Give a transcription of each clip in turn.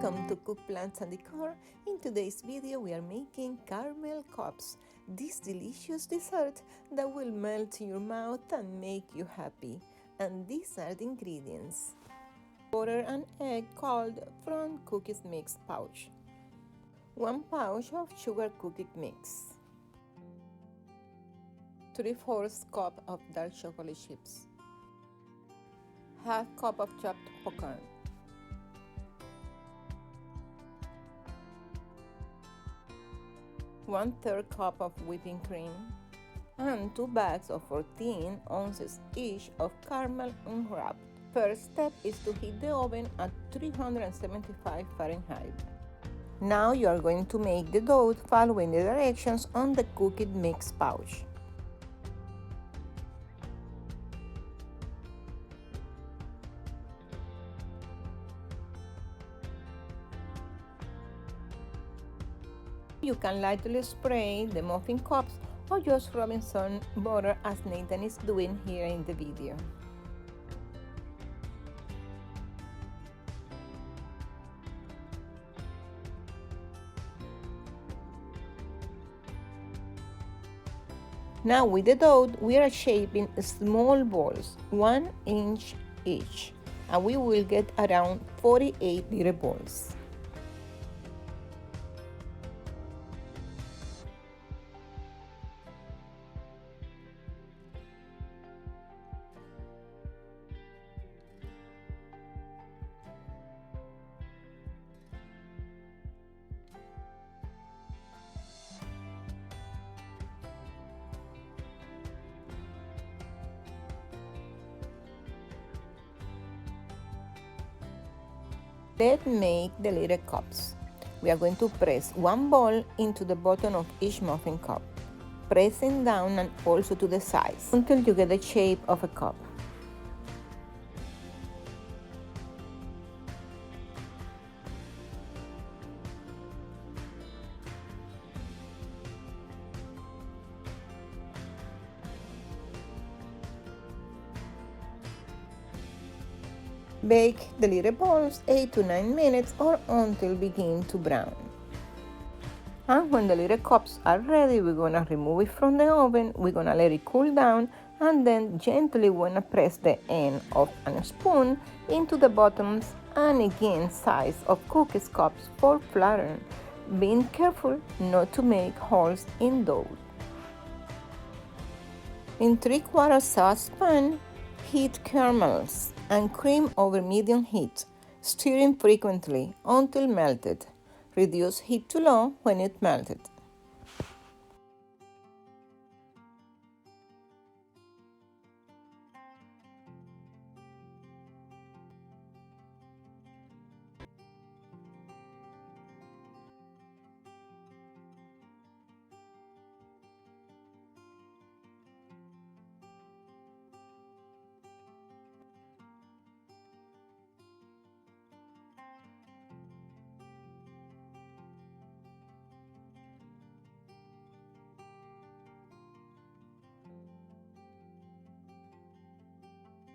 Welcome to Cook Plants and Decor. In today's video we are making caramel cups, this delicious dessert that will melt in your mouth and make you happy. And these are the ingredients: butter and egg cold from cookies mix pouch, 1 pouch of sugar cookie mix, 3/4 cup of dark chocolate chips, half cup of chopped pecan, 1/3 cup of whipping cream, and 2 bags of 14 ounces each of caramel unwrapped. First step is to heat the oven at 375 Fahrenheit. Now you are going to make the dough following the directions on the cookie mix pouch. You can lightly spray the muffin cups or just rub in some butter as Nathan is doing here in the video. Now with the dough, we are shaping small balls, 1 inch each, and we will get around 48 little balls. Let's make the little cups. We are going to press 1 ball into the bottom of each muffin cup, pressing down and also to the sides until you get the shape of a cup. Bake the little balls 8 to 9 minutes or until begin to brown. And when the little cups are ready, we're gonna remove it from the oven, we're gonna let it cool down, and then gently we're gonna press the end of a spoon into the bottoms and again sides of cookies cups for flatten, being careful not to make holes in dough. In 3/4 saucepan, heat caramels and cream over medium heat, stirring frequently until melted. Reduce heat to low when it melted.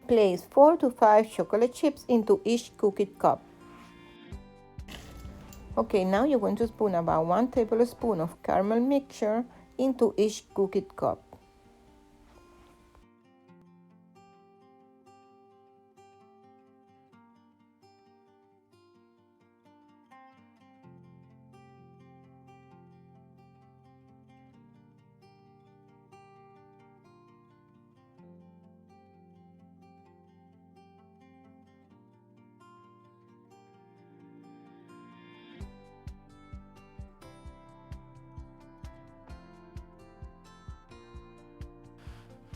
Place 4 to 5 chocolate chips into each cookie cup. Okay, now you're going to spoon about 1 tablespoon of caramel mixture into each cookie cup.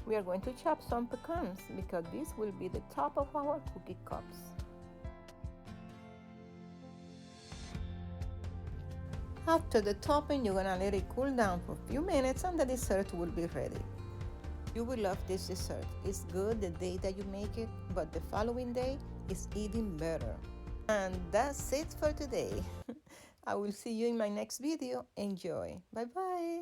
We are going to chop some pecans because this will be the top of our cookie cups. After the topping, you're gonna let it cool down for a few minutes and the dessert will be ready. You will love this dessert. It's good the day that you make it, but the following day is even better. And that's it for today. I will see you in my next video. Enjoy. Bye bye.